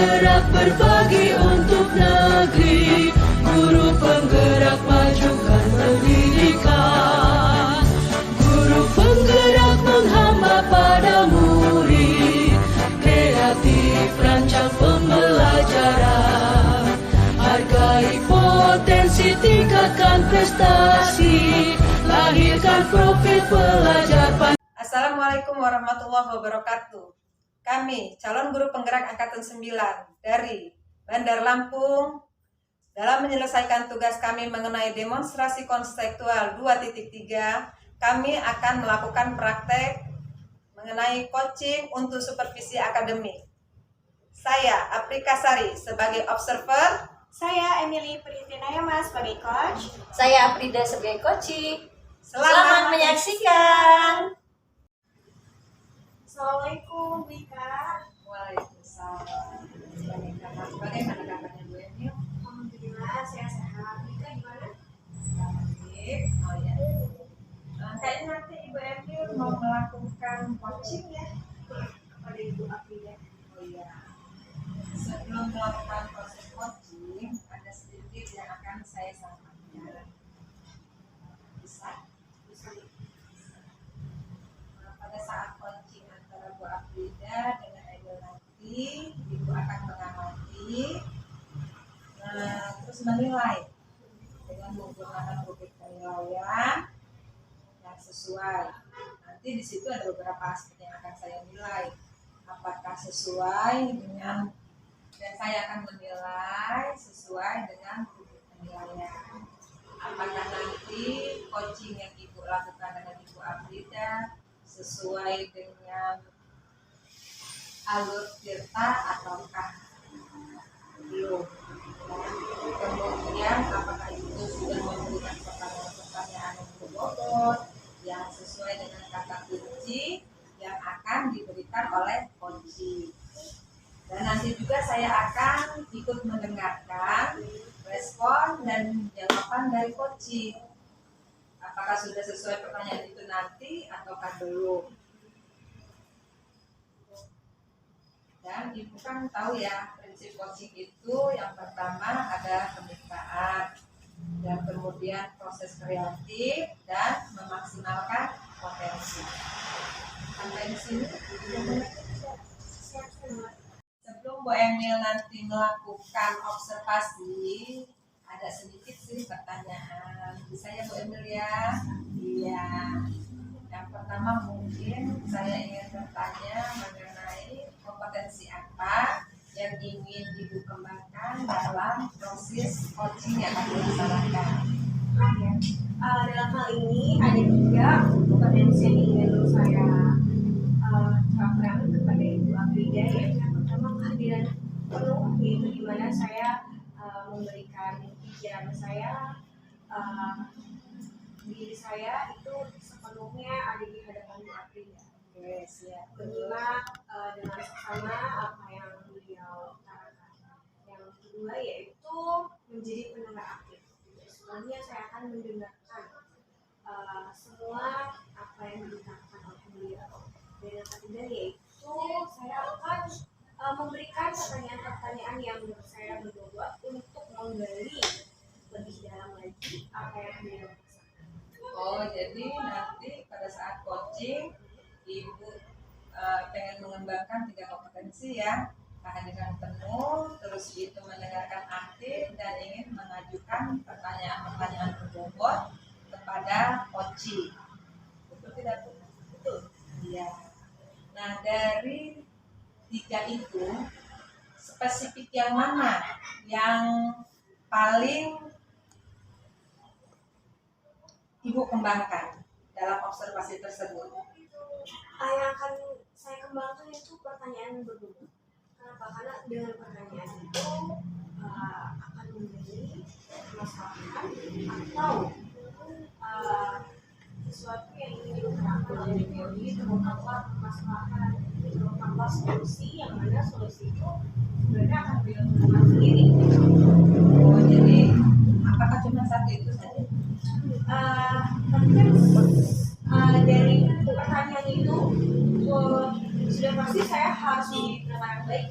penggerak berbagi untuk negeri, guru penggerak majukan pendidikan, guru penggerak menghamba pada murid, kreatif rancang pembelajaran, hargai potensi, tingkatkan prestasi, lahirkan profil pelajar. Assalamualaikum warahmatullahi wabarakatuh. Kami, calon guru penggerak Angkatan 9 dari Bandar Lampung, dalam menyelesaikan tugas kami mengenai demonstrasi konseptual 2.3, kami akan melakukan praktek mengenai coaching untuk supervisi akademik. Saya, Aprika Sari, sebagai observer. Saya, Emily Pritinayama, sebagai coach. Saya, Aprida, sebagai coaching. Selamat menyaksikan. Assalamualaikum, Wika. Waalaikumsalam. Bagaimana kabarnya Bu Emil? Alhamdulillah, saya sehat. Wika gimana? Baik. Oh ya. Kayaknya nanti Ibu Emil mau melakukan coaching ya Pada Ibu Aprida. Oh iya. Sebelum melakukan proses coaching, ada sedikit yang akan saya sampaikan. Bisa. Pada saat coaching antara Bu Aprida dengan Emil nanti, Ibu akan mengamati, terus menilai dengan menggunakan rubrik penilaian yang sesuai. Nanti di situ ada beberapa aspek yang akan saya nilai. Apakah sesuai dengan, dan saya akan menilai sesuai dengan rubrik penilaian. Apakah nanti coaching yang Ibu lakukan dengan Ibu Aprida sesuai dengan alur Tirta ataukah belum. Kemudian apakah itu sudah memberikan pertanyaan-pertanyaan yang berbobot yang sesuai dengan kata kunci yang akan diberikan oleh coaching. Dan nanti juga saya akan ikut mendengarkan respon dan jawaban dari coaching. Apakah sudah sesuai pertanyaan itu nanti ataukah belum. Dan Ibu kan tahu ya, prinsip coaching itu yang pertama ada pemeriksaan, dan kemudian proses kreatif dan memaksimalkan potensi. Sampai di sini. Sebelum Bu Emil nanti melakukan observasi, ada sedikit sih pertanyaan. Bisa ya Bu Emil ya? Iya. Yang pertama mungkin saya ingin bertanya mengenai kompetensi apa yang ingin Ibu kembangkan dalam proses coaching yang akan dilaksanakan. Dalam hal ini ada 3 kompetensi yang ingin saya terapkan kepada Ibu Aprida, yaitu yang pertama kehadiran penuh, yaitu di mana saya memberikan pikiran saya, diri saya itu sepenuhnya ada di hadapan Bu Aprida. Yes, ya. Menyimak dengan seksama apa yang beliau utarakan. Yang kedua yaitu menjadi pendengar aktif. Sebenarnya saya akan mendengarkan semua apa yang dikatakan oleh beliau. Dan yang ketiga yaitu saya akan memberikan pertanyaan-pertanyaan yang menurut saya berbobot untuk menggali lebih dalam lagi apa yang beliau rasakan. Oh, jadi nanti pada saat coaching Ibu pengen mengembangkan 3 kompetensi ya, kehadiran penuh, terus itu mendengarkan aktif, dan ingin mengajukan pertanyaan-pertanyaan berbobot kepada coaching. Betul tidak Bu? Betul. Iya. Nah, dari 3 itu spesifik yang mana yang paling Ibu kembangkan dalam observasi tersebut? Yang akan saya kembangkan itu pertanyaan berbobot. Kenapa? Karena dengan pertanyaan itu akan memberi permasalahan atau sesuatu yang ingin diterapkan oleh teori, terutama permasalahan, terutama solusi, yang mana solusi itu sebenarnya akan beliau temukan sendiri. Oh, jadi apakah cuma satu itu saja? Tapi kan dari pertanyaan itu sudah pasti saya harus mendengar baik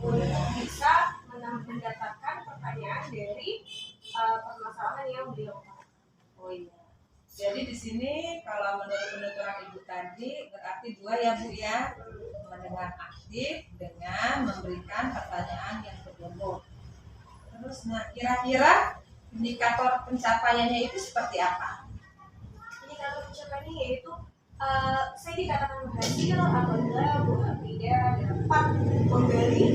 untuk permasalahan yang beliau utarakan. Oh iya. Jadi di sini kalau menurut penuturan Ibu tadi berarti dua ya Bu ya, mendengar aktif dengan memberikan pertanyaan yang berbobot. Terus nah kira-kira indikator pencapaiannya itu seperti apa? Indikator pencapaiannya yaitu saya dikatakan berhasil apabila Bu Afrida dapat menggali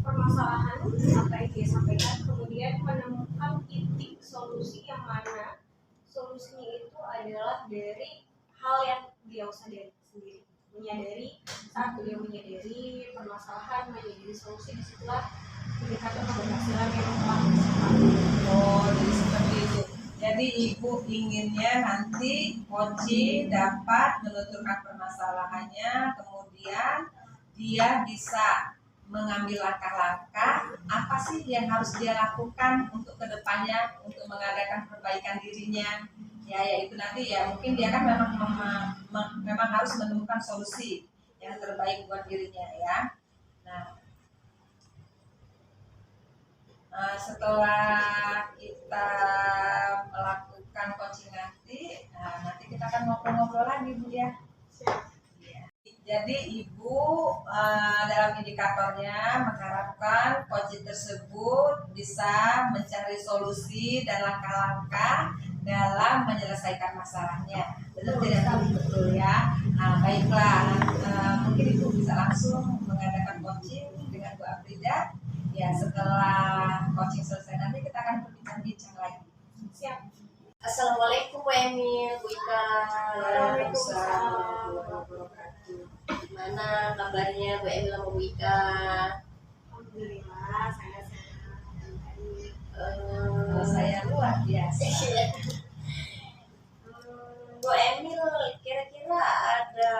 permasalahan apa yang dia sampaikan, kemudian menemukan titik solusi yang mana solusinya itu adalah dari hal yang dia sadari sendiri, menyadari saat beliau menyadari permasalahan, menyadari solusi, disitulah indikator keberhasilan yang telah dicapai. Oh, jadi seperti itu. Jadi Ibu inginnya nanti Poci dapat menuturkan permasalahannya, kemudian dia bisa mengambil langkah-langkah apa sih yang harus dia lakukan untuk kedepannya untuk mengadakan perbaikan dirinya. Ya, yaitu nanti ya mungkin dia kan memang harus menemukan solusi yang terbaik buat dirinya ya. Nah, setelah kita melakukan coaching nanti, nanti kita akan ngobrol-ngobrol lagi Bu ya. Ya. Jadi Ibu dalam indikatornya mengharapkan coaching tersebut bisa mencari solusi dan langkah-langkah dalam menyelesaikan masalahnya. Betul tidak betul ya? Nah, baiklah, mungkin Ibu bisa langsung mengadakan coaching dengan Bu Afrida. Ya, setelah coaching selesai nanti kita akan berbincang-bincang lagi. Siap. Assalamualaikum Bu Emil, Bu Ika. Waalaikumsalam warahmatullahi wabarakatuh. Gimana kabarnya Bu Emil sama Bu Ika? Alhamdulillah saya sehat. Kalau saya luar biasa. Bu Emil, kira-kira ada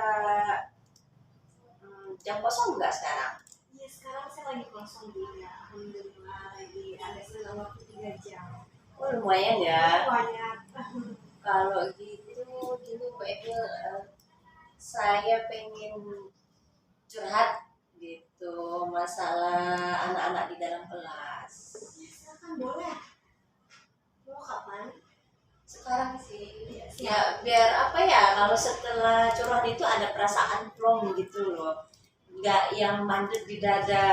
jam kosong nggak sekarang? Ya sekarang saya lagi kosong juga. Alhamdulillah lagi ada sisa waktu 3 jam. Oh lumayan ya. Banyak. Kalau gitu, gini Bu Emil, saya pengen curhat gitu masalah anak-anak di dalam kelas. Ya, silakan boleh. Mau kapan? Sekarang sih, ya biar apa ya, kalau setelah curhat itu ada perasaan plong gitu loh, nggak yang mandek di dada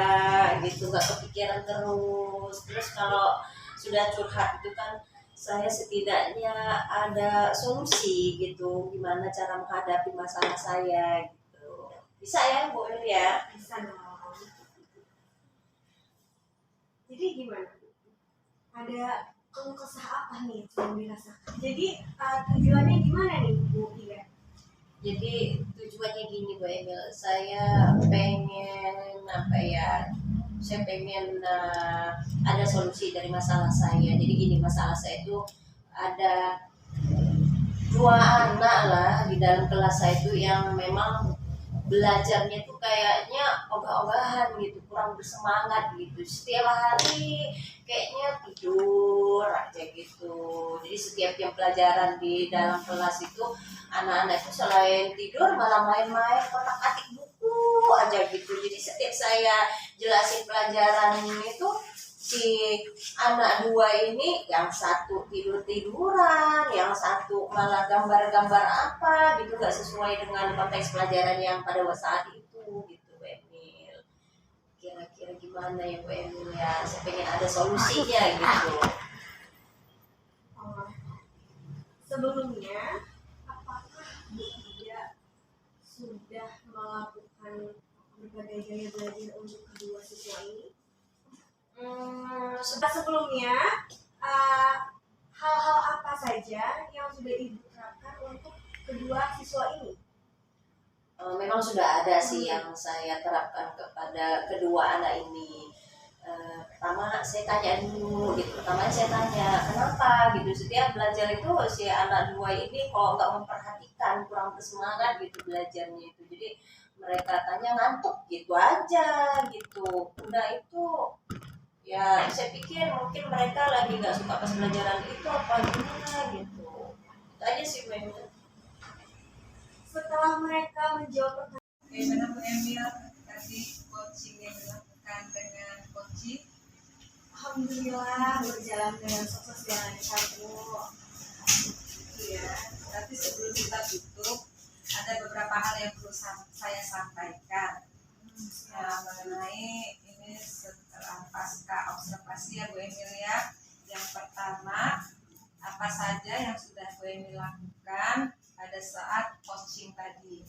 gitu, nggak kepikiran terus kalau sudah curhat itu kan saya setidaknya ada solusi gitu, gimana cara menghadapi masalah saya gitu. Bisa ya Bu El ya? Bisa dong. Jadi gimana? Ada keluh kesah apa nih yang dirasakan? Jadi tujuannya gimana nih Bu Iya? Jadi tujuannya gini Bu Emil, saya pengen apa ya? Saya pengen ada solusi dari masalah saya. Jadi gini, masalah saya itu ada 2 anak lah di dalam kelas saya itu yang memang belajarnya tuh kayaknya ogah-ogahan gitu, kurang bersemangat gitu. Setiap hari kayaknya tidur aja gitu. Jadi setiap jam pelajaran di dalam kelas itu anak-anak itu selain tidur malah main-main kotak-atik buku aja gitu. Jadi setiap saya jelasin pelajaran itu, si anak 2 ini yang satu tidur-tiduran, yang satu malah gambar-gambar apa gitu, gak sesuai dengan konteks pelajaran yang pada saat itu gitu Bu Emil. Kira-kira gimana ya Bu Emil ya, saya pengen ada solusinya gitu. Sebelumnya, apakah Bu Ida sudah melakukan berbagai gaya belajar untuk kedua siswa ini? Sebelumnya, hal-hal apa saja yang sudah Ibu terapkan untuk kedua siswa ini? Memang sudah ada sih yang saya terapkan kepada kedua anak ini. Pertama saya tanya dulu gitu, saya tanya kenapa gitu, setiap belajar itu si anak 2 ini kalau nggak memperhatikan, kurang bersemangat gitu belajarnya itu, jadi mereka tanya ngantuk gitu aja gitu. Udah itu ya saya pikir mungkin mereka lagi nggak suka pas pelajaran itu apa gimana gitu. Itu aja sih memang. Setelah mereka menjawab pertanyaan, Bagaimana Bu Emil tadi coaching yang dilakukan dengan coaching? Alhamdulillah berjalan dengan sukses dan lancar, Bu. Iya, tapi sebelum kita tutup, ada beberapa hal yang perlu saya sampaikan. Ya, mengenai ini setelah pasca observasi ya Bu Emil ya. Yang pertama, apa saja yang sudah Bu Emil lakukan pada saat coaching tadi?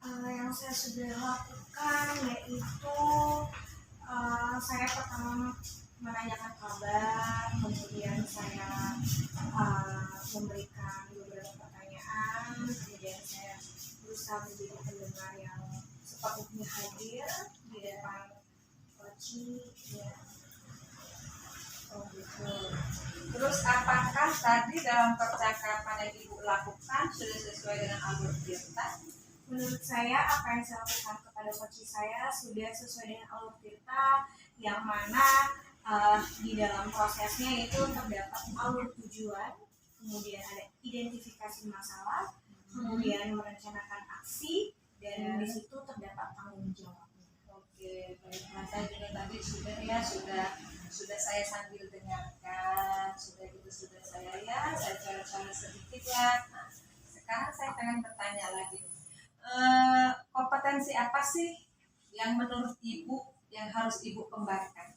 Yang saya sudah lakukan yaitu saya pertama menanyakan kabar, kemudian saya memberikan beberapa pertanyaan, kemudian saya berusaha menjadi pendengar yang sepatutnya hadir di depan coaching. Ya. Oh gitu. Terus apakah tadi dalam percakapan yang Ibu lakukan sudah sesuai dengan alur tirta? Menurut saya apa yang saya lakukan kepada coaching saya sudah sesuai dengan alur tirta, yang mana di dalam prosesnya itu terdapat alur tujuan, kemudian ada identifikasi masalah, kemudian merencanakan aksi, dan di situ terdapat tanggung jawab. Oke, baik. Nah, saya juga tadi sudah saya sambil dengarkan, sudah saya cara-cara sedikit ya. Nah, sekarang saya pengen bertanya lagi. Kompetensi apa sih yang menurut Ibu yang harus Ibu kembangkan?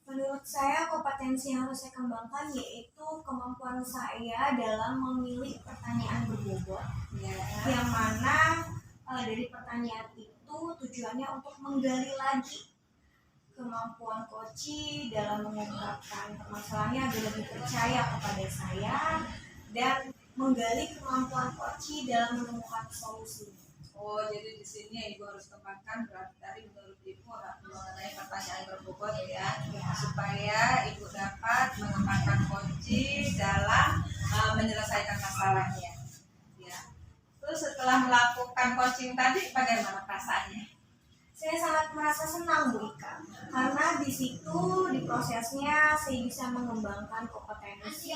Menurut saya kompetensi yang harus saya kembangkan yaitu kemampuan saya dalam memilih pertanyaan berbobot, Ya. yang mana dari pertanyaan itu tujuannya untuk menggali lagi kemampuan coaching dalam mengungkapkan permasalahannya agar lebih percaya kepada saya, dan menggali kemampuan coaching dalam menemukan solusi. Oh, jadi di sini Ibu harus kembangkan berarti tadi menurut Ibu mengenai pertanyaan berbobot ya, supaya Ibu dapat mengembangkan kunci dalam menyelesaikan masalahnya. Ya. Terus setelah melakukan coaching tadi, bagaimana perasaannya? Saya sangat merasa senang, Bu Ika, karena di situ di prosesnya saya bisa mengembangkan kompetensi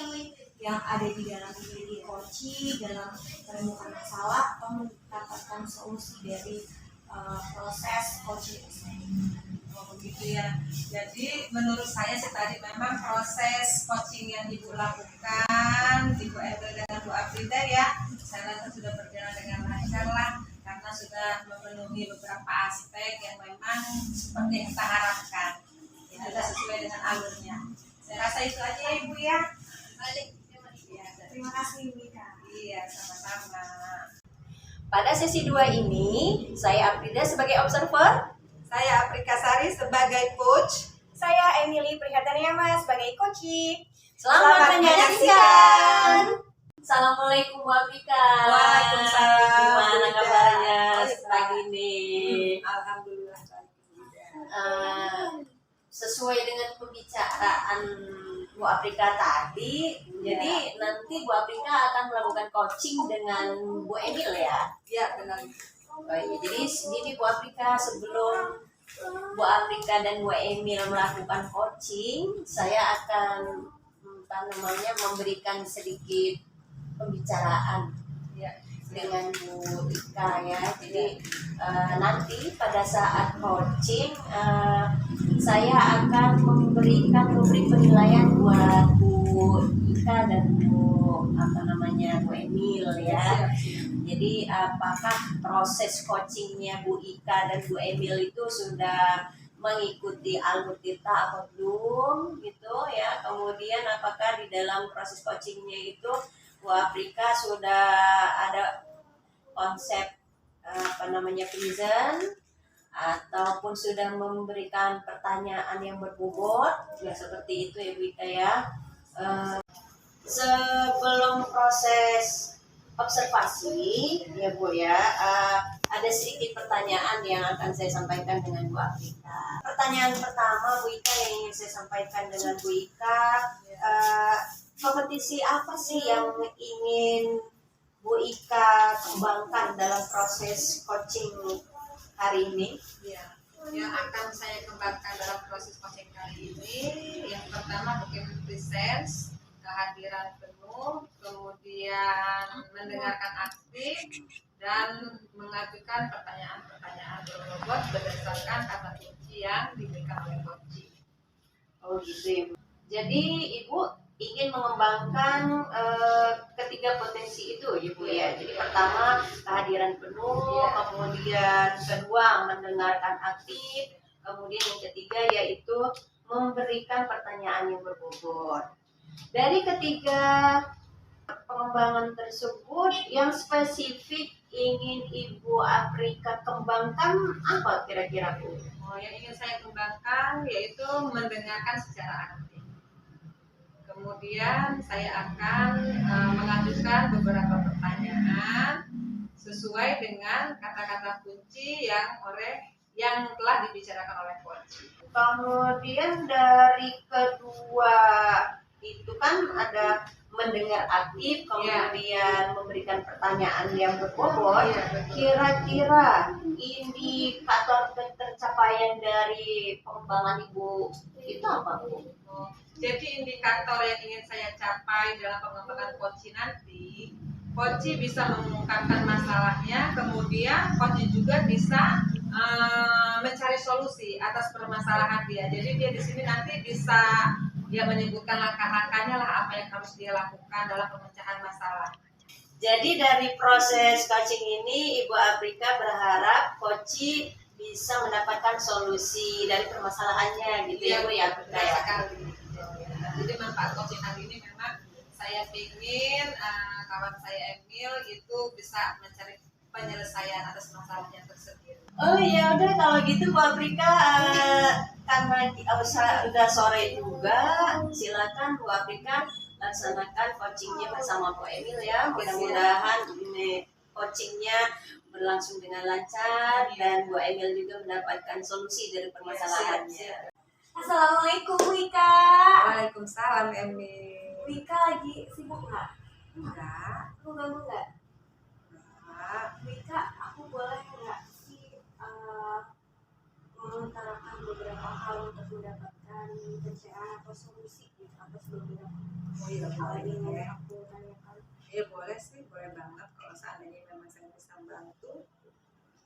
yang ada di dalam diri coaching dalam menemukan masalah atau mendapatkan solusi dari proses coaching tersebut. Oh, begitu ya. Jadi menurut saya sih tadi memang proses coaching yang Ibu lakukan, Ibu Emil dengan Bu Afrida ya, saya rasa sudah berjalan dengan lancar lah, karena sudah memenuhi beberapa aspek yang memang seperti yang kita harapkan. Ya, sudah sesuai dengan alurnya. Saya rasa itu aja ya Ibu ya. Terima kasih, Bu Ika. Iya, sama-sama. Pada sesi 2 ini, saya Afrida sebagai observer, Saya Aprika Sari sebagai coach. Saya Emily Prihataniama sebagai coaching. selamat menyaksikan. Assalamualaikum Bu Afrika. Waalaikumsalam. Gimana kabarnya Baik, pagi ini? Alhamdulillah. Sesuai dengan pembicaraan Bu Afrika tadi, jadi nanti Bu Afrika akan melakukan coaching dengan Bu Emil ya. Ya, benar. Jadi segini Bu Afrika, sebelum Bu Afrika dan Bu Emil melakukan coaching, saya akan memberikan sedikit pembicaraan Ya. dengan Bu Ika ya. Jadi nanti pada saat coaching saya akan memberi penilaian buat Bu Ika dan Bu Emil ya. Jadi apakah proses coachingnya Bu Ika dan Bu Emil itu sudah mengikuti alur tirta atau belum gitu ya. Kemudian apakah di dalam proses coachingnya itu Bu Afrika sudah ada konsep present ataupun sudah memberikan pertanyaan yang berbobot ya, seperti itu ya Bu Ika ya. Sebelum proses observasi ya Bu ya, ada sedikit pertanyaan yang akan saya sampaikan dengan Bu Afrika. Pertanyaan pertama Bu Ika yang ingin saya sampaikan dengan Bu Ika, kompetisi apa sih yang ingin Bu Ika kembangkan dalam proses coaching hari ini? Ya. Yang akan saya kembangkan dalam proses coaching kali ini, yang pertama bagaimana presence, kehadiran penuh, kemudian mendengarkan aktif, dan mengajukan pertanyaan-pertanyaan berbobot berdasarkan kata kunci yang diberikan oleh coaching. Oh gitu ya Bu. Jadi Ibu ingin mengembangkan ketiga potensi itu Ibu ya. Jadi pertama kehadiran penuh, kemudian kedua mendengarkan aktif, kemudian yang ketiga yaitu memberikan pertanyaan yang berbobot. Dari ketiga pengembangan tersebut yang spesifik ingin Ibu Afrika kembangkan apa kira-kira Bu? Oh, yang ingin saya kembangkan yaitu mendengarkan secara aktif. Kemudian saya akan mengajukan beberapa pertanyaan sesuai dengan kata-kata kunci yang telah dibicarakan oleh coach. Kemudian dari kedua itu kan ada mendengar aktif, kemudian memberikan pertanyaan yang berbobot. Kira-kira indikator pencapaian dari pengembangan Ibu itu apa Bu? Jadi indikator yang ingin saya capai dalam pengembangan coach nanti, coach bisa mengungkapkan masalahnya, kemudian coach juga bisa mencari solusi atas permasalahan dia. Jadi dia di sini nanti bisa menyebutkan langkah-langkahnya lah apa yang harus dia lakukan dalam pemecahan masalah. Jadi dari proses coaching ini Ibu Afrika berharap coach bisa mendapatkan solusi dari permasalahannya gitu ya Bu ya. Sekali. Jadi manfaat coaching hari ini memang saya ingin kawan saya Emil itu bisa mencari penyelesaian atas masalahnya tersebut. Oh ya udah kalau gitu Bu Afrika karena udah sore juga, silakan Bu Afrika laksanakan coachingnya bersama Bu Emil ya. Mudah-mudahan ini coachingnya berlangsung dengan lancar dan Bu Emil juga mendapatkan solusi dari permasalahannya. Assalamualaikum Wika. Waalaikumsalam Emil. Wika lagi sibuk nggak? Enggak. Aku ganggu nggak? Enggak. Wika, aku boleh nggak sih mengutarakan beberapa hal untuk mendapatkan pencerahan atau solusi gitu atas beberapa Oh iya hal yang boleh. ingin aku tanyakan? Iya boleh sih, boleh banget kalau seandainya memang saya bisa bantu.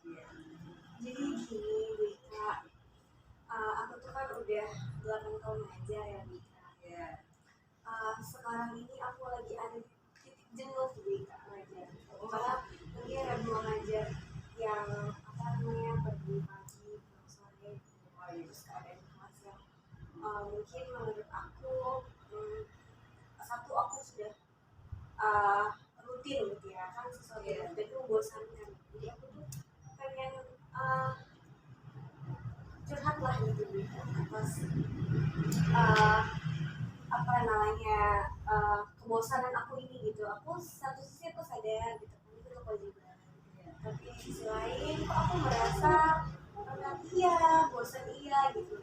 Iya. Jadi gini Wika, aku tuh kan udah 8 tahun aja ya Wika. Iya. Sekarang ini aku lagi ada di titik jenuh Wika ngajar. Karena mungkin ada dua ngajar yang pergi pagi pulang sore, terus keadaan kelas yang mungkin menurut aku satu aku sudah rutin gitu ya kan sesuatu yang sudah itu membosankan. Jadi aku tuh pengen curhat lah gitu atas apa namanya kebosanan aku ini gitu. Aku satu sisi aku sadar gitu kan itu kewajiban, tapi di sisi lain kok aku merasa iya bosan iya gitu.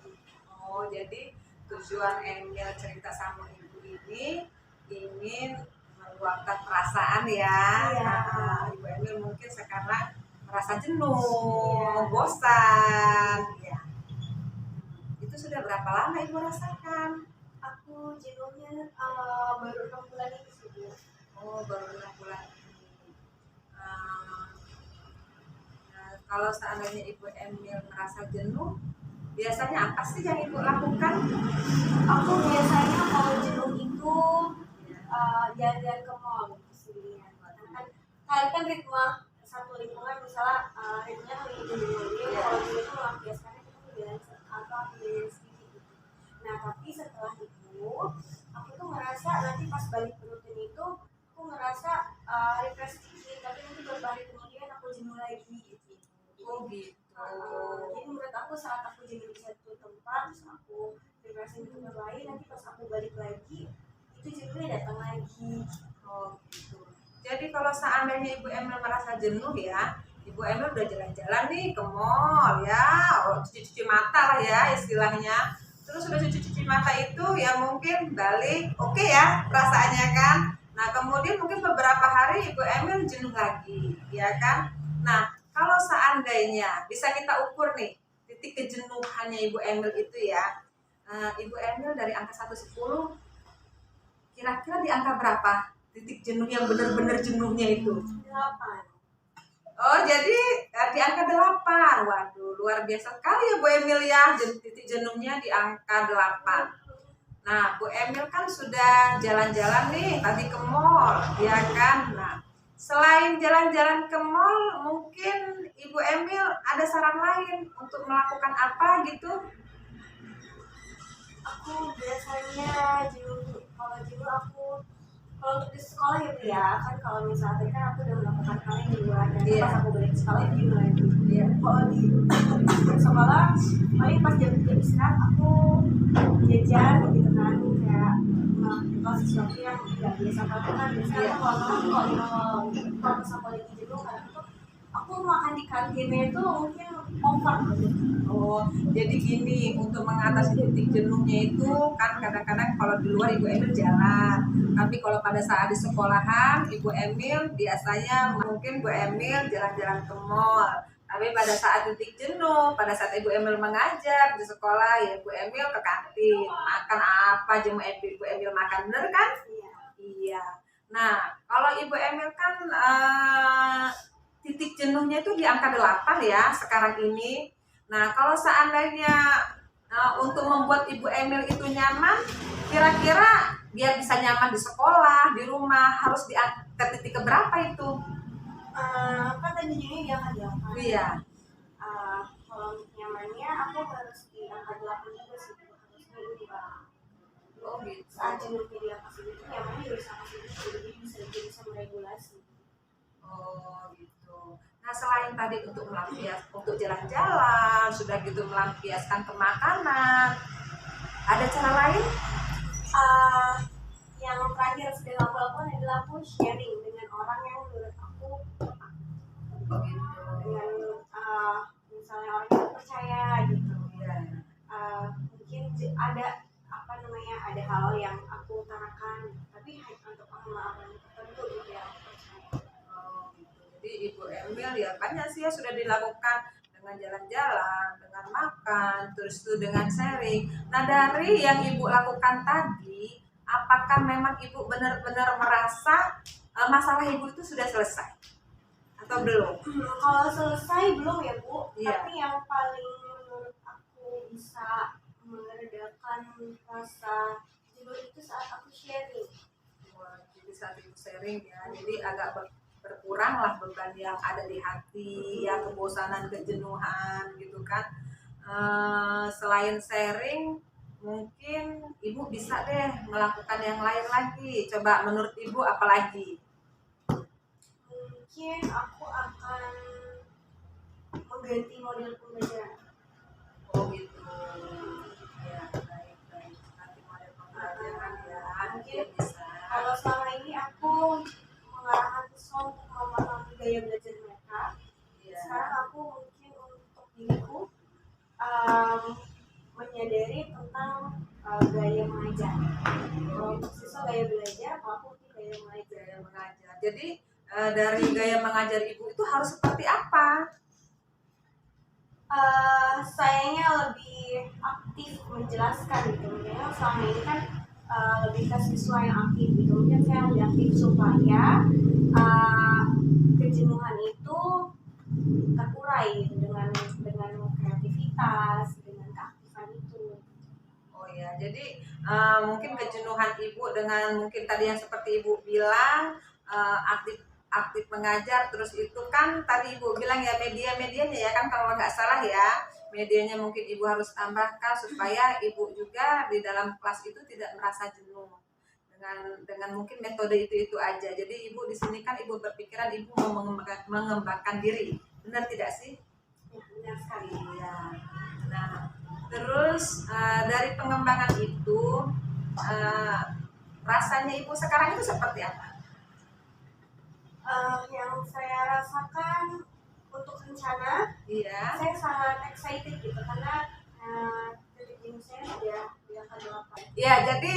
Oh jadi tujuan Emil cerita sama ibu ini ingin meluapkan perasaan ya. Iya. Ibu Emil mungkin sekarang merasa jenuh, bosan. Ya. Itu sudah berapa lama ibu rasakan? Aku jenuhnya baru 6 bulan ini sih Bu. Oh baru 6 bulan ini. Kalau seandainya ibu Emil merasa jenuh, biasanya apa sih yang ibu lakukan? Aku biasanya kalau jenuh itu jalan-jalan ke mall sendirian. Kan ritme satu lingkungan misalnya ritmenya hari ini di mobil, kalau dulu itu biasanya kita jalan atau aku jalan sendiri gitu. Nah tapi setelah itu aku tuh ngerasa nanti pas balik ke rutin itu aku ngerasa refresh dikit, tapi nanti beberapa hari kemudian aku jenuh lagi gitu. Oh gitu. Jadi menurut aku saat aku jenuh di satu tempat terus aku refreshing di tempat lain, nanti pas aku balik lagi itu jenuhnya datang lagi. Oh gitu. Jadi kalau seandainya ibu Emil merasa jenuh ya, ibu Emil udah jalan-jalan nih ke mall ya, cuci-cuci mata lah ya istilahnya. Terus udah cuci-cuci mata itu ya mungkin balik, oke ya perasaannya kan. Nah kemudian mungkin beberapa hari ibu Emil jenuh lagi, ya kan. Nah kalau seandainya bisa kita ukur nih titik kejenuhannya ibu Emil itu ya, ibu Emil dari angka 1 ke 10 kira-kira di angka berapa titik jenuh yang benar-benar jenuhnya itu? 8. Oh jadi di angka 8. Waduh luar biasa sekali ya Bu Emil ya, titik jenuhnya di angka 8. Nah, Bu Emil kan sudah jalan-jalan nih tadi ke mall, ya kan? Nah, selain jalan-jalan ke mall, mungkin Ibu Emil ada saran lain untuk melakukan apa gitu? Aku biasanya kalau jenuh aku kalau untuk di sekolah ya Bu, ya kan kalau misalnya tadi kan aku udah melakukan hal yang di luar dan Iya. pas aku balik ke sekolah itu lagi. Iya. Kalau di sekolah paling pas jam istirahat aku jajan gitu kan, kayak melakukan sesuatu yang nggak biasa aku lakukan. Biasanya Iya. aku kalau pas aku lagi jenuh kadang tuh aku makan di kantinnya itu mungkin over gitu. Oh, jadi gini, untuk mengatasi titik jenuhnya itu kan kadang-kadang kalau di luar Ibu Emil jalan, tapi kalau pada saat di sekolahan Ibu Emil biasanya mungkin Bu Emil jalan-jalan ke mall. Tapi pada saat titik jenuh, pada saat Ibu Emil mengajar di sekolah, ya Ibu Emil ke kantin, makan apa aja mau Ibu Emil makan, bener kan? Iya. Iya. Nah, kalau Ibu Emil kan titik jenuhnya itu di angka 8 ya sekarang ini. Nah, kalau seandainya untuk membuat Ibu Emil itu nyaman, kira-kira biar bisa nyaman di sekolah, di rumah, harus ke titik keberapa itu? Kan tadinya dia akan diangkat. Iya. Kalau untuk nyamannya aku harus di angka 8 juga sih, harusnya itu Oh gitu. saat jenuhnya di angka segitu nyamannya juga sama segitu, jadi bisa meregulasi. Oh gitu. Nah, selain tadi untuk untuk jalan-jalan, sudah gitu melampiaskan ke makanan, ada cara lain? Yang terakhir sedang aku lakukan adalah aku sharing dengan orang yang menurut aku Oh gitu. dengan misalnya orang yang percaya gitu. Iya. Mungkin ada ada hal yang aku utarakan, tapi hanya untuk orang-orang tertentu gitu yang aku percaya. Oh, gitu. Jadi Ibu Emil ya banyak sih ya sudah dilakukan dengan jalan-jalan, dengan makan, terus itu dengan sharing. Nah, dari yang Ibu lakukan tadi, apakah memang Ibu benar-benar merasa masalah Ibu itu sudah selesai atau belum? Kalau selesai belum ya Bu, Iya. tapi yang paling menurut aku bisa meredakan rasa jenuh itu saat aku sharing. Wah, jadi saat Ibu sharing ya, jadi agak berkurang lah beban yang ada di hati, ya kebosanan, kejenuhan gitu kan. Selain sharing, mungkin Ibu bisa deh melakukan yang lain lagi. Coba menurut Ibu apa lagi? Mungkin aku akan mengganti model pembelajaran. Oh gitu. Ya, baik. Nanti model pembelajaran ya, mungkin bisa. Kalau selama ini aku mengarahkan siswa untuk memahami gaya belajar mereka, Ya. sekarang aku mungkin untuk diriku menyadari tentang gaya mengajar. Kalau untuk siswa gaya belajar, kalau aku mungkin gaya mengajar. Gaya mengajar. Jadi dari gaya mengajar Ibu itu harus seperti apa? Sayanya lebih aktif menjelaskan gitu. Memang selama ini kan lebih ke siswa yang aktif gitu. Mungkin saya lebih aktif supaya kejenuhan itu terurai gitu, dengan kreativitas, dengan keaktifan itu. Oh ya, jadi mungkin kejenuhan Ibu dengan mungkin tadi yang seperti Ibu bilang aktif mengajar, terus itu kan tadi Ibu bilang ya medianya ya kan kalau nggak salah ya, medianya mungkin Ibu harus tambahkan supaya Ibu juga di dalam kelas itu tidak merasa jenuh dengan mungkin metode itu aja. Jadi Ibu di sini kan Ibu berpikiran Ibu mau mengembangkan diri, benar tidak sih? Ya, benar sekali. Iya. Nah, terus dari pengembangan itu rasanya Ibu sekarang itu seperti apa? Yang saya rasakan untuk rencana, Iya. saya sangat excited gitu karena titik jenuh saya sudah di angka 8. Ya, jadi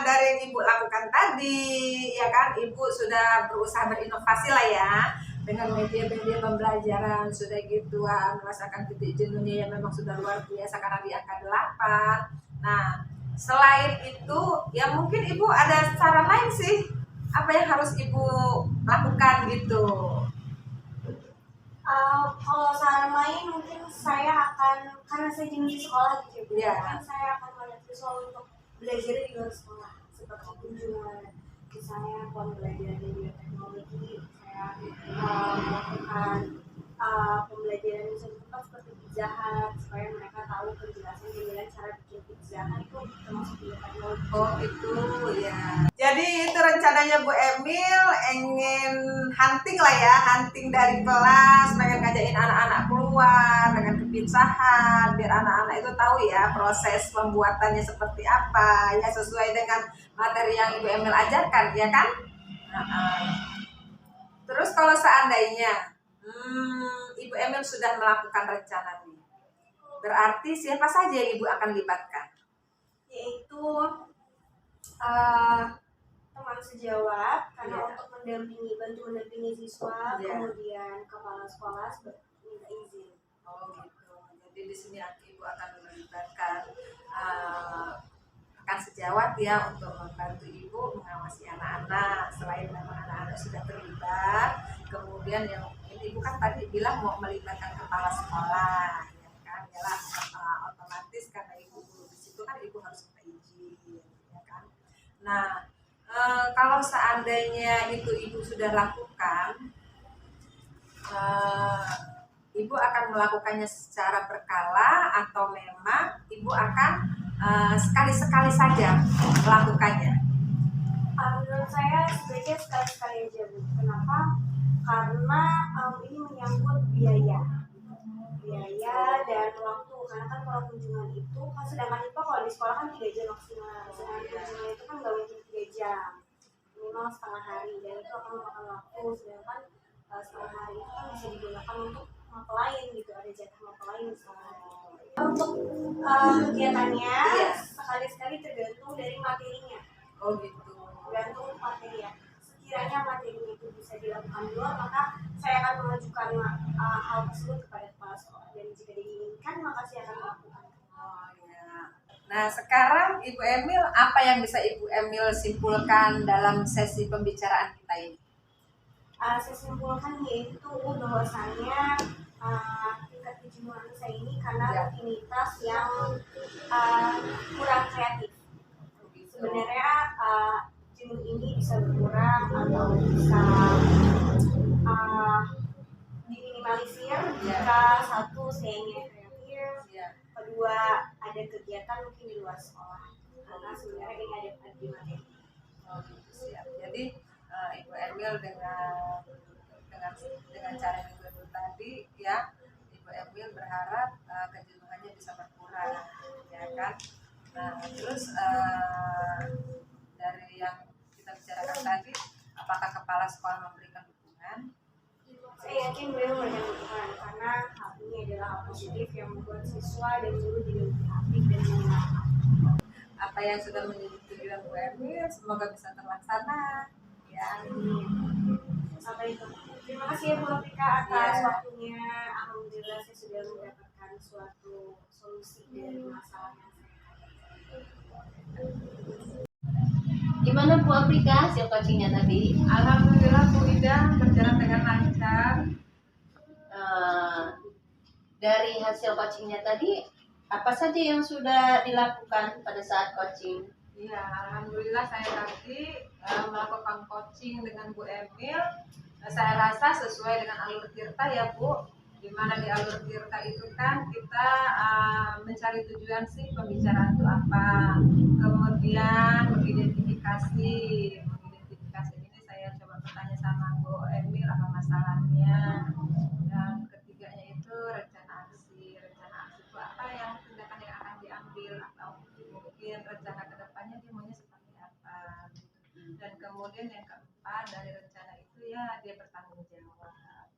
dari yang Ibu lakukan tadi, ya kan, Ibu sudah berusaha berinovasi lah ya dengan media-media pembelajaran, sudah gitu merasakan titik jenuhnya yang memang sudah luar biasa karena di angka 8. Nah, selain itu, ya mungkin Ibu ada cara lain sih, apa yang harus Ibu lakukan gitu? Kalau saran lain mungkin saya akan, karena saya jenuh di sekolah gitu, Iya. kan saya akan mengajak siswa untuk belajar di luar sekolah, seperti kunjungan misalnya pembelajaran di bidang teknologi. Saya melakukan pembelajaran di suatu tempat seperti Pizza Hut supaya mereka tahu penjelasan gimana cara bikin Pizza Hut itu termasuk bidang teknologi. Oh itu ya. Jadi itu rencananya Bu Emil ingin hunting lah ya, hunting dari kelas, pengen ngajakin anak-anak keluar dengan kepinsahan, biar anak-anak itu tahu ya proses pembuatannya seperti apa, ya sesuai dengan materi yang Ibu Emil ajarkan, ya kan? Terus kalau seandainya Ibu Emil sudah melakukan rencana ini, berarti siapa saja yang Ibu akan libatkan? Yaitu teman sejawat karena Iya. untuk bantu mendampingi siswa, Iya. kemudian kepala sekolah minta izin. Oh gitu. Jadi di sini Ibu akan melibatkan rekan sejawat ya untuk membantu Ibu mengawasi anak-anak. Selain memang anak-anak sudah terlibat, kemudian yang Ibu kan tadi bilang mau melibatkan kepala sekolah, ya kan? Yalah, otomatis karena Ibu dulu di situ kan Ibu harus minta izin, ya kan? Nah, kalau seandainya itu Ibu sudah lakukan, Ibu akan melakukannya secara berkala atau memang Ibu akan sekali-sekali saja melakukannya? Menurut saya sebaiknya sekali-sekali aja, Bu. Kenapa? Karena ini menyangkut biaya dan waktu. Karena kan kalau kunjungan itu kan, sedangkan IPA kalau di sekolah kan 3 jam maksimal. Sedangkan kunjungan itu kan nggak mungkin 3 jam, minimal setengah hari, dan itu akan memakan waktu. Sedangkan setengah hari itu kan bisa digunakan untuk mata lain gitu, ada jatah mata lain misalnya. Untuk kegiatannya sekali-sekali tergantung dari materinya. Oh gitu. Tergantung materi ya. Sekiranya materinya itu bisa dilakukan di luar, maka saya akan mengajukan hal tersebut kepada kepala sekolah, dan jika diinginkan maka saya akan melakukan. Oh ya. Nah sekarang Ibu Emil, apa yang bisa Ibu Emil simpulkan dalam sesi pembicaraan kita ini? Saya simpulkan yaitu bahwasanya tingkat kejenuhan saya ini karena rutinitas yang kurang kreatif. Sebenarnya jenuh ini bisa berkurang atau bisa diminimalisir jika satu saya ingin kreatif, kedua ada kegiatan mungkin di luar sekolah, karena sebenarnya ini ada di materi. Oh gitu, siap. Jadi Ibu Emil dengan cara yang Ibu tadi ya, Ibu Emil berharap kejenuhannya bisa berkurang, ya kan? Nah terus dari yang kita bicarakan tadi, apakah kepala sekolah memberikan dukungan? Saya yakin beliau memberikan dukungan karena hal ini adalah hal positif yang membuat siswa dan guru jadi lebih aktif dan menyenangkan. Apa yang sudah menjadi tujuan Bu Emil semoga bisa terlaksana ya. Sampai itu. Terima kasih ya Bu Afrika atas waktunya. Alhamdulillah saya sudah mendapatkan suatu solusi dari masalah yang saya hadapi. Gimana Bu Afrika hasil coachingnya tadi? Alhamdulillah Bu Ida berjalan dengan lancar. Dari hasil coachingnya tadi, apa saja yang sudah dilakukan pada saat coaching? Iya, alhamdulillah saya tadi melakukan coaching dengan Bu Emil. Saya rasa sesuai dengan alur tirta ya Bu. Dimana di alur tirta itu kan kita mencari tujuan sih pembicaraan itu apa. Kemudian mengidentifikasi ini saya coba bertanya sama Bu Emil apa masalahnya. Dan ketiganya itu rencana aksi itu apa yang tindakan yang akan diambil atau mungkin rencana kedepannya dia maunya seperti apa gitu. Dan kemudian yang keempat dari rencana itu ya dia bertanggung jawab.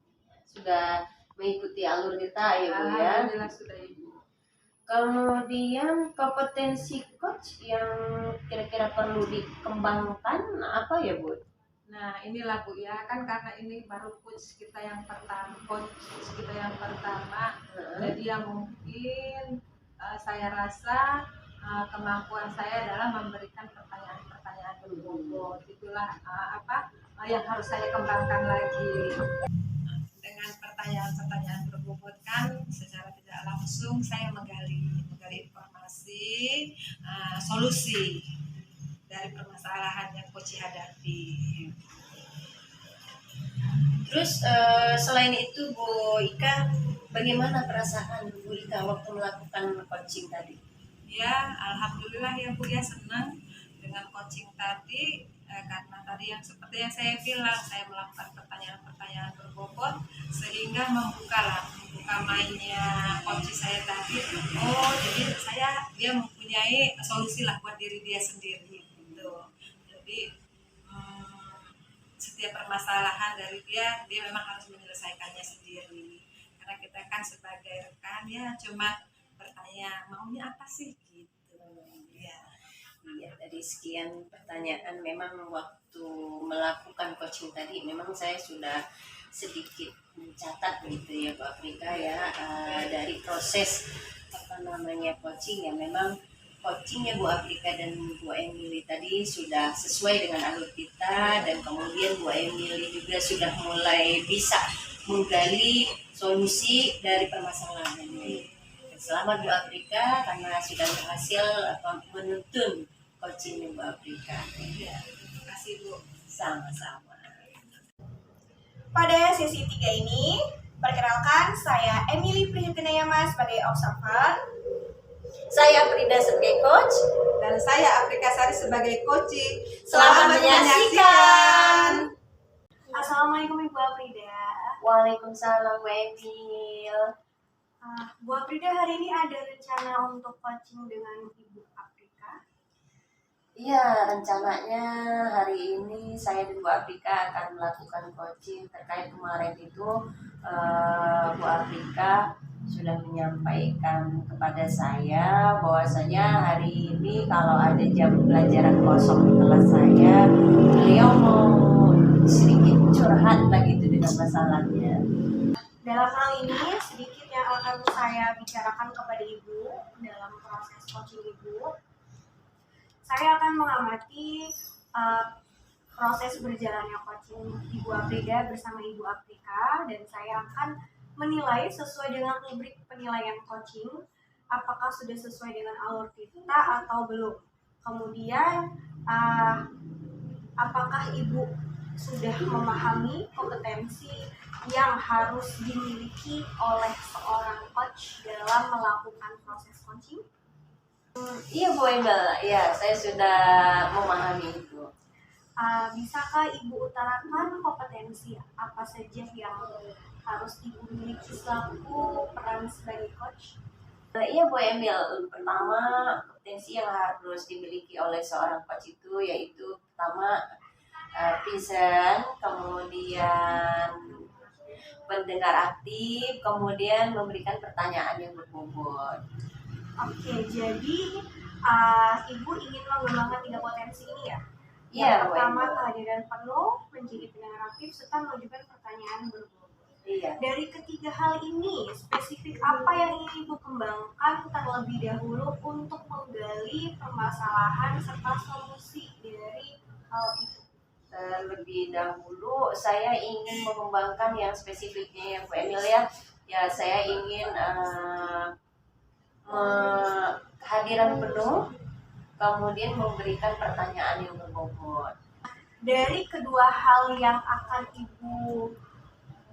Sudah mengikuti alur kita ya Bu ya. Alhamdulillah sudah Ibu. Kemudian kompetensi coach yang kira-kira perlu dikembangkan apa ya Bu? Nah inilah Bu ya, kan karena ini baru coach kita yang pertama, jadi yang mungkin saya rasa kemampuan saya adalah memberikan pertanyaan-pertanyaan berbobot. Itulah yang harus saya kembangkan lagi dengan pertanyaan-pertanyaan berbobot kan secara tidak langsung saya menggali informasi, solusi dari permasalahan yang Koci hadapi. Terus selain itu Bu Ika, bagaimana perasaan Bu Ika waktu melakukan coaching tadi? Ya, alhamdulillah ya Bu ya, senang dengan coaching tadi karena tadi yang seperti yang saya bilang, saya melakukan pertanyaan-pertanyaan berbobot sehingga membuka mainnya coach saya tadi. Oh, jadi dia mempunyai solusi lah buat diri dia sendiri gitu. Jadi setiap permasalahan dari dia memang harus menyelesaikannya sendiri. Karena kita kan sebagai rekan ya cuma bertanya maunya apa sih gitu. Ya. Iya, dari sekian pertanyaan memang waktu melakukan coaching tadi memang saya sudah sedikit mencatat gitu ya Bu Afrika ya, dari proses coaching ya, memang coachingnya Bu Afrika dan Bu Emily tadi sudah sesuai dengan alur kita, dan kemudian Bu Emily juga sudah mulai bisa menggali solusi dari permasalahan ini. Selamat Bu Afrika karena sudah berhasil menuntun coaching Bu Afrika. Ya, terima kasih Bu. Sama-sama. Pada sesi 3 ini, perkenalkan saya Emily Prihatinayama sebagai observer. Saya Frida sebagai coach. Dan saya Afrika Sari sebagai coaching. Selamat menyaksikan. Assalamualaikum Ibu Afrida. Waalaikumsalam Bu Emil. Bu Afrida, hari ini ada rencana untuk coaching dengan Ibu Afrika? Iya, rencananya hari ini saya dan Bu Afrika akan melakukan coaching terkait kemarin itu Bu Afrika sudah menyampaikan kepada saya bahwasanya hari ini kalau ada jam pelajaran kosong di kelas saya, beliau mau sedikit curhat lagi itu dengan masalahnya. Dalam hal ini, sedikit yang akan saya bicarakan kepada Ibu dalam proses coaching Ibu. Saya akan mengamati proses berjalannya coaching Ibu Afrida bersama Ibu Afrika, dan saya akan menilai sesuai dengan rubrik penilaian coaching, apakah sudah sesuai dengan alur kita atau belum. Kemudian, apakah Ibu sudah memahami kompetensi yang harus dimiliki oleh seorang coach dalam melakukan proses coaching? Iya Bu Emil, ya saya sudah memahami itu. Bisakah Ibu utarakan kompetensi apa saja yang harus Ibu miliki selaku peran sebagai coach? Iya Bu Emil, pertama kompetensi yang harus dimiliki oleh seorang coach itu yaitu pertama present, kemudian pendengar aktif, kemudian memberikan pertanyaan yang berbobot. Oke, jadi Ibu ingin mengembangkan 3 potensi ini ya? Iya, Yang pertama, Bu. kehadiran penuh, menjadi pendengar aktif, serta mengajukan pertanyaan berbobot. Iya. Dari ketiga hal ini, spesifik apa yang ingin Ibu kembangkan terlebih dahulu untuk menggali permasalahan serta solusi dari hal itu? Terlebih dahulu saya ingin mengembangkan yang spesifiknya ya Bu Emil ya. Ya saya ingin kehadiran penuh, kemudian memberikan pertanyaan yang berbobot. Dari kedua hal yang akan Ibu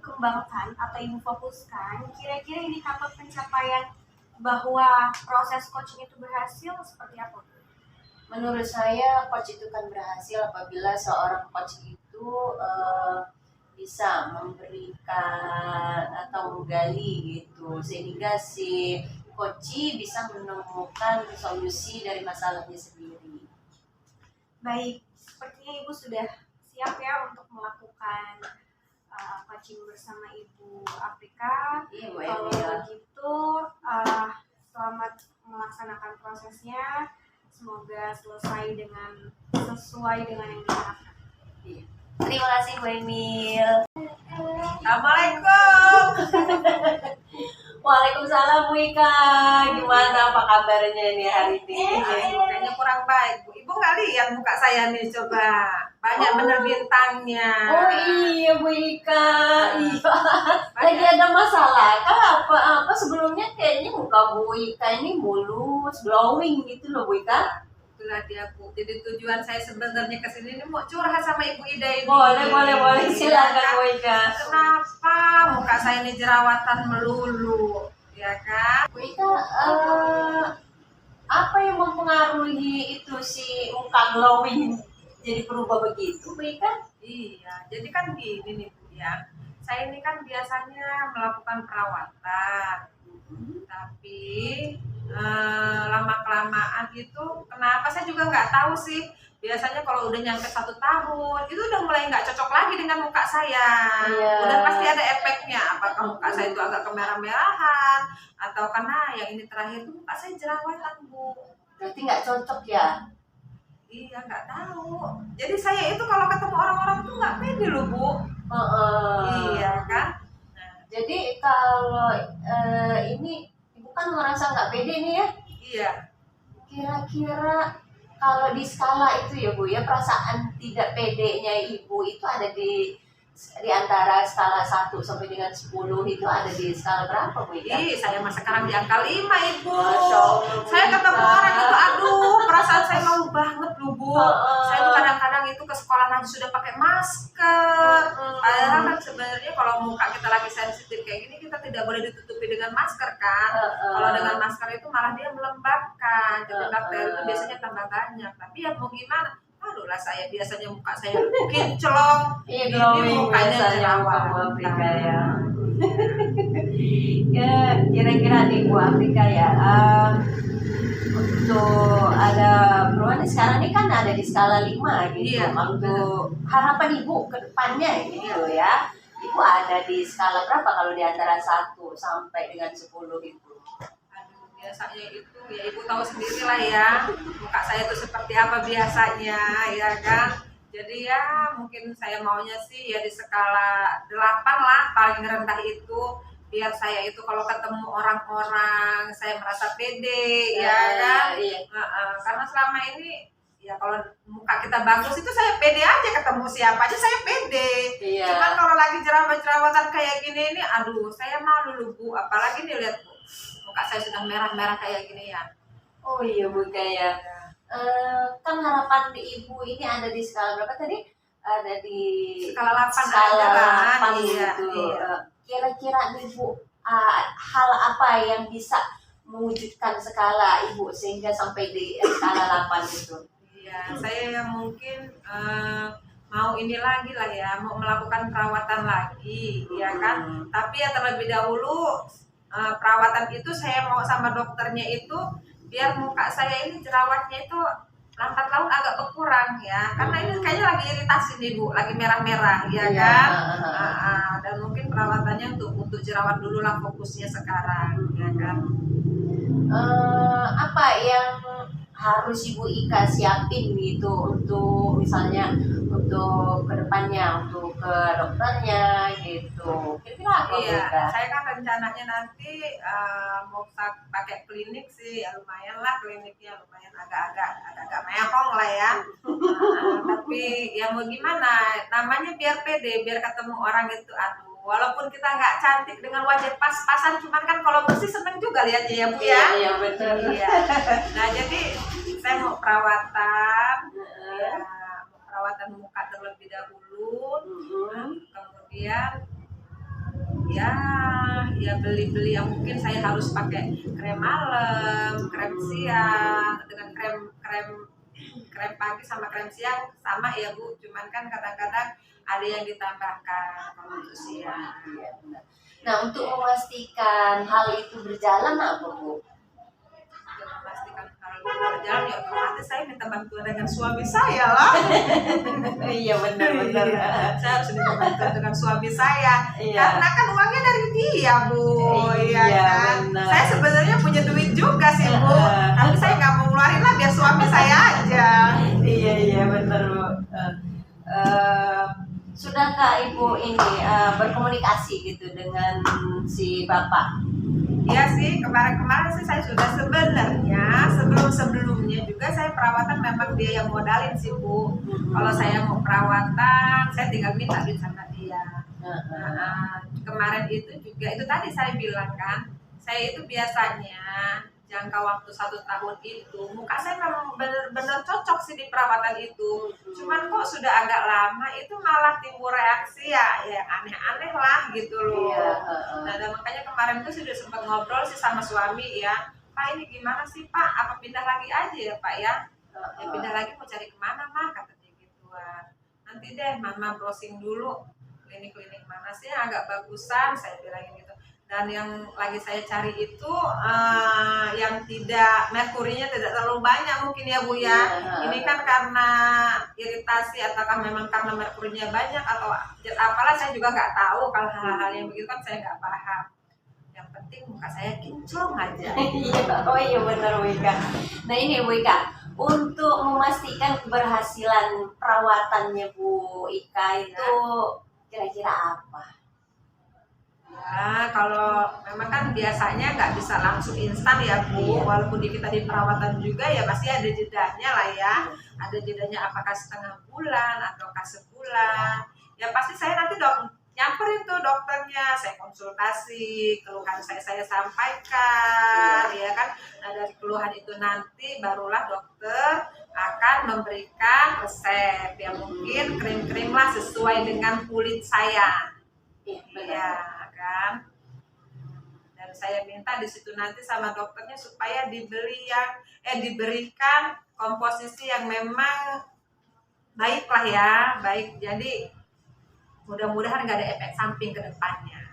kembangkan atau Ibu fokuskan, kira-kira indikator pencapaian bahwa proses coaching itu berhasil seperti apa? Menurut saya coach itu kan berhasil apabila seorang coach itu bisa memberikan atau menggali gitu, sehingga si coach bisa menemukan solusi dari masalahnya sendiri. Baik, sepertinya Ibu sudah siap ya untuk melakukan coaching bersama Ibu Afrika. Iya Bu Kalau Emil. begitu, selamat melaksanakan prosesnya. Semoga selesai dengan sesuai dengan yang diharapkan. Iya. Terima kasih Bu Emil. Assalamualaikum. Waalaikumsalam Bu Ika. Gimana apa kabarnya nih hari ini? Kayaknya kurang baik Bu. Ibu nggak lihat muka saya nih, coba banyak bener bintangnya. Oh iya Bu Ika, iya. Lagi ada masalah kah apa sebelumnya kayaknya muka Bu Ika ini mulus, glowing gitu loh Bu Ika. Itulah dia Bu. Jadi tujuan saya sebenarnya kesini ini mau curhat sama Ibu Ida ini. Boleh silakan Ya Bu kan? Ika. Kenapa muka saya ini jerawatan melulu, ya kan? Bu Ika, apa yang mempengaruhi itu si muka glowing jadi berubah begitu Bu Ika? Iya, jadi kan gini nih Bu ya. Saya ini kan biasanya melakukan perawatan, tapi lama-kelamaan itu kenapa saya juga nggak tahu sih. Biasanya kalau udah nyampe 1 tahun itu udah mulai nggak cocok lagi dengan muka saya. Iya. Udah pasti ada efeknya. Apakah muka saya itu agak kemerah-merahan atau karena yang ini terakhir itu muka saya jerawatan Bu. Berarti nggak cocok ya? Iya nggak tahu. Jadi saya itu kalau ketemu orang-orang tuh nggak pede loh Bu. Iya kan. Nah, Jadi kalau ini Ibu kan merasa nggak pede nih ya? iya. Kira-kira kalau di skala itu ya Bu ya, perasaan tidak pedenya Ibu itu ada di antara skala 1 sampai dengan 10 itu ada di skala berapa Bu ya? Ih, saya mah sekarang di angka 5 Ibu. Masya Allah, Bu Saya ketemu Ika. orang itu, aduh, perasaan saya malu banget loh Bu. Heeh. Saya tuh kadang-kadang itu ke sekolah aja sudah pakai masker. Padahal kan sebenarnya kalau muka kita lagi sensitif kayak gini kita tidak boleh ditutupi dengan masker kan. Kalau dengan masker itu malah dia melembabkan. Jadi bakteri itu biasanya tambah banyak. Tapi ya mau gimana? Aduh lah saya biasanya muka saya kinclong. Iya, Ini glowing mukanya biasanya muka jerawatan. Bu Afrika ya. Ya, kira-kira nih Bu Afrika ya, untuk ada perubahan nih, sekarang ini kan ada di skala 5 gitu. Iya, Untuk harapan Ibu ke depannya gitu ya. Ibu ada di skala berapa kalau di antara 1 sampai dengan 10 itu? Aduh, biasanya itu ya Ibu tahu sendiri lah ya, muka saya itu seperti apa biasanya, ya kan. Jadi ya mungkin saya maunya sih ya di skala 8 lah, paling rendah itu, biar saya itu kalau ketemu orang-orang saya merasa pede, ya kan. Iya. Karena selama ini ya kalau muka kita bagus itu saya pede aja, ketemu siapa aja saya pede. Iya. Cuman kalau lagi jerawat-jerawatan kayak gini ini, aduh saya malu loh Bu, apalagi nih lihat Bu, muka saya sudah merah-merah kayak gini ya. Oh iya Bu kayak kan harapan di Ibu ini ada di skala berapa tadi? Ada di Skala 8 skala aja lah. 8 Iya, gitu. iya. Kira-kira nih Bu, hal apa yang bisa mewujudkan skala Ibu sehingga sampai di skala 8 itu? Iya, saya yang mungkin mau ini lagi lah ya, mau melakukan perawatan lagi, ya kan. Tapi ya terlebih dahulu perawatan itu saya mau sama dokternya itu biar muka saya ini jerawatnya itu lambat laun agak berkurang ya, karena ini kayaknya lagi iritasi nih Bu, lagi merah-merah ya Iya. kan. Dan mungkin perawatannya untuk jerawat dulu lah fokusnya sekarang, ya kan. Apa yang harus Ibu Ika siapin gitu untuk misalnya untuk kedepannya, untuk ke dokternya gitu, kira-kira apa Bu Iya, Ika? saya kan rencananya nanti mau pakai klinik sih, ya lumayan lah kliniknya, lumayan agak mehong lah ya. Tapi ya mau gimana, namanya biar pede, biar ketemu orang itu, aduh, walaupun kita nggak cantik dengan wajah pas-pasan, cuman kan kalau bersih seneng juga lihatnya ya Bu ya. Iya betul. Iya. Nah jadi saya mau perawatan, ya, mau perawatan muka terlebih dahulu. Kemudian ya beli-beli yang mungkin saya harus pakai krem malam, krem siang, dengan krem pagi sama krem siang sama ya Bu, cuman kan kadang-kadang ada yang ditambahkan kalau untuk siang. Iya, benar. Nah, untuk memastikan hal itu berjalan apa Bu? Untuk memastikan hal itu berjalan ya otomatis saya minta bantuan dengan suami saya lah. Iya benar-benar. Saya harus minta bantuan dengan suami saya. Iya. Karena kan uangnya dari dia Bu, Iya, iya kan. benar. Saya sebenarnya punya duit juga sih Bu, tapi saya nggak mau ngeluarin lah, biar suami saya aja. Iya benar Bu. Sudahkah Ibu ini berkomunikasi gitu dengan si Bapak? Iya sih, kemarin-kemarin sih saya sudah sebenarnya sebelum-sebelumnya juga saya perawatan memang dia yang modalin sih Bu. Kalau saya mau perawatan, saya tinggal minta duit sama dia. Nah, kemarin itu juga itu tadi saya bilang kan, saya itu biasanya jangka waktu 1 tahun itu muka saya memang benar-benar cocok sih di perawatan itu. Cuman kok sudah agak lama itu malah timbul reaksi ya aneh-aneh lah gitu loh. Iya, Nah, dan makanya kemarin tuh sudah sempat ngobrol sih sama suami ya, Pak ini gimana sih Pak? Apa pindah lagi aja ya Pak ya? Ya pindah lagi mau cari kemana Mah? Katanya gitu. Nanti deh Mama browsing dulu klinik-klinik mana sih yang agak bagusan, saya bilang gitu. Dan yang lagi saya cari itu yang tidak merkurinya tidak terlalu banyak mungkin ya Bu ya. Ini kan karena iritasi ataukah memang karena merkurinya banyak atau apalah saya juga nggak tahu. Kalau hal-hal yang begitu kan saya nggak paham. Yang penting muka saya kinclong aja. Oh iya benar Wika. Nah ini Wika, untuk memastikan keberhasilan perawatannya Bu Ika itu kira-kira apa? Ya, kalau memang kan biasanya nggak bisa langsung instan ya Bu. Walaupun kita di perawatan juga ya pasti ada jedanya lah ya. Ada jedanya apakah setengah bulan ataukah sebulan. Ya pasti saya nanti nyamperin tuh dokternya, saya konsultasi, keluhan saya sampaikan, ya kan. Nah dari keluhan itu nanti barulah dokter akan memberikan resep yang mungkin krim-krim lah sesuai dengan kulit saya. Iya kan. Dan saya minta di situ nanti sama dokternya supaya diberikan komposisi yang memang baik lah ya, baik. Jadi mudah-mudahan nggak ada efek samping ke depannya.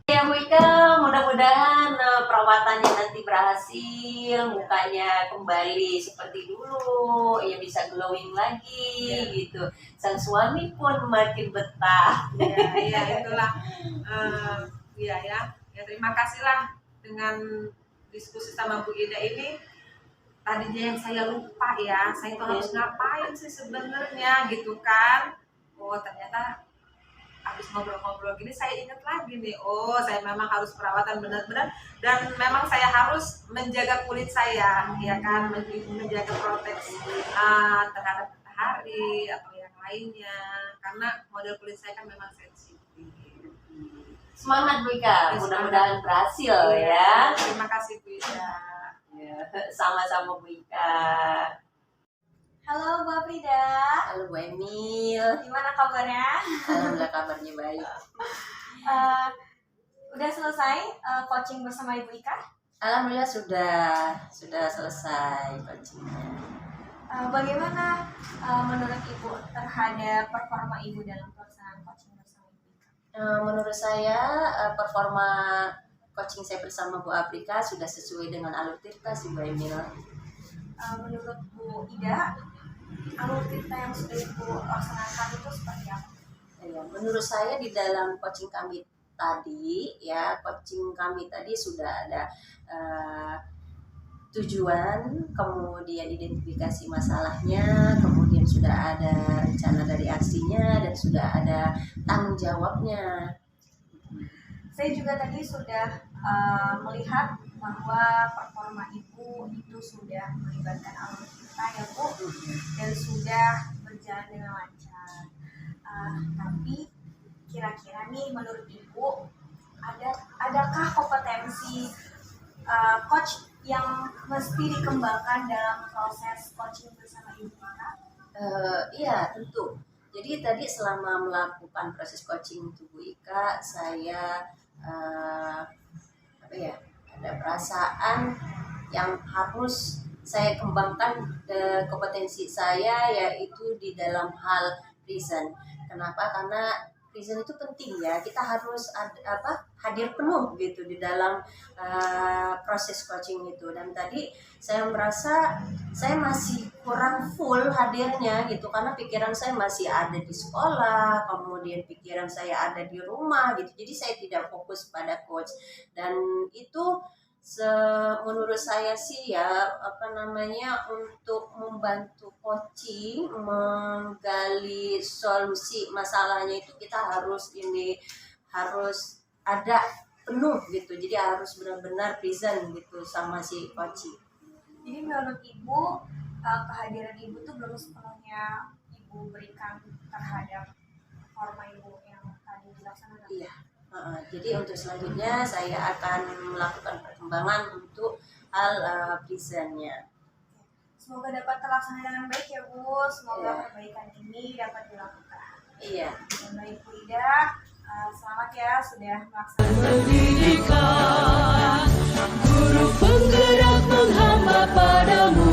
Ya Bu Ika, mudah-mudahan perawatannya nanti berhasil, mukanya kembali seperti dulu, ya bisa glowing lagi gitu. Sang suami pun makin betah. Ya itulah. Ya terima kasih lah dengan diskusi sama Bu Ida ini. Tadinya yang saya lupa ya, saya tuh harus ngapain sih sebenarnya gitu kan. Oh ternyata habis ngobrol-ngobrol gini saya ingat lagi nih, oh saya memang harus perawatan benar-benar dan memang saya harus menjaga kulit saya, ya kan, menjaga proteksi terhadap matahari atau yang lainnya karena model kulit saya kan memang sensitif. Semangat Bu Ika, mudah-mudahan berhasil ya. Terima kasih Bu Ida. Ya, sama-sama Bu Ika. Halo Bu Aprida. Halo Bu Emil. Gimana kabarnya? Alhamdulillah kabarnya baik. Udah selesai coaching bersama Ibu Ika? Alhamdulillah sudah selesai coachingnya. Bagaimana menurut Ibu terhadap performa Ibu dalam pelaksanaan coaching bersama Ibu Ika? Menurut saya performa coaching saya bersama Bu Aprika sudah sesuai dengan alur tirta sih Bu Emil. Menurut Bu Ida, alur tirta yang sudah Ibu laksanakan itu seperti apa? Ya, menurut saya di dalam coaching kami tadi sudah ada tujuan, kemudian identifikasi masalahnya, kemudian sudah ada rencana dari aksinya, dan sudah ada tanggung jawabnya. Saya juga tadi sudah melihat bahwa performa Ibu itu sudah melibatkan alur tirta ya Bu, dan sudah berjalan dengan lancar. Tapi kira-kira nih menurut Ibu adakah kompetensi coach yang mesti dikembangkan dalam proses coaching bersama Ibu Ika? Iya tentu. Jadi tadi selama melakukan proses coaching tubuh Ika, saya ada perasaan yang harus saya kembangkan kompetensi saya, yaitu di dalam hal present. Kenapa? Karena present itu penting ya. Kita harus hadir penuh gitu di dalam proses coaching itu. Dan tadi saya merasa saya masih kurang full hadirnya gitu, karena pikiran saya masih ada di sekolah, kemudian pikiran saya ada di rumah gitu. Jadi saya tidak fokus pada coach, dan itu menurut saya sih ya untuk membantu coaching menggali solusi masalahnya itu kita harus ada penuh gitu, jadi harus benar-benar present gitu sama si Koci. Jadi menurut Ibu, kehadiran Ibu tuh belum sepenuhnya Ibu berikan terhadap forma Ibu yang tadi dilaksanakan. Iya. Jadi untuk selanjutnya saya akan melakukan perkembangan untuk hal presentnya. Semoga dapat terlaksana dengan baik ya Bu. Semoga Iya. perbaikan ini dapat dilakukan. Iya. Dan baik Bu Ida, selamat ya sudah melaksanakan. Pendidikan, guru penggerak menghamba padamu.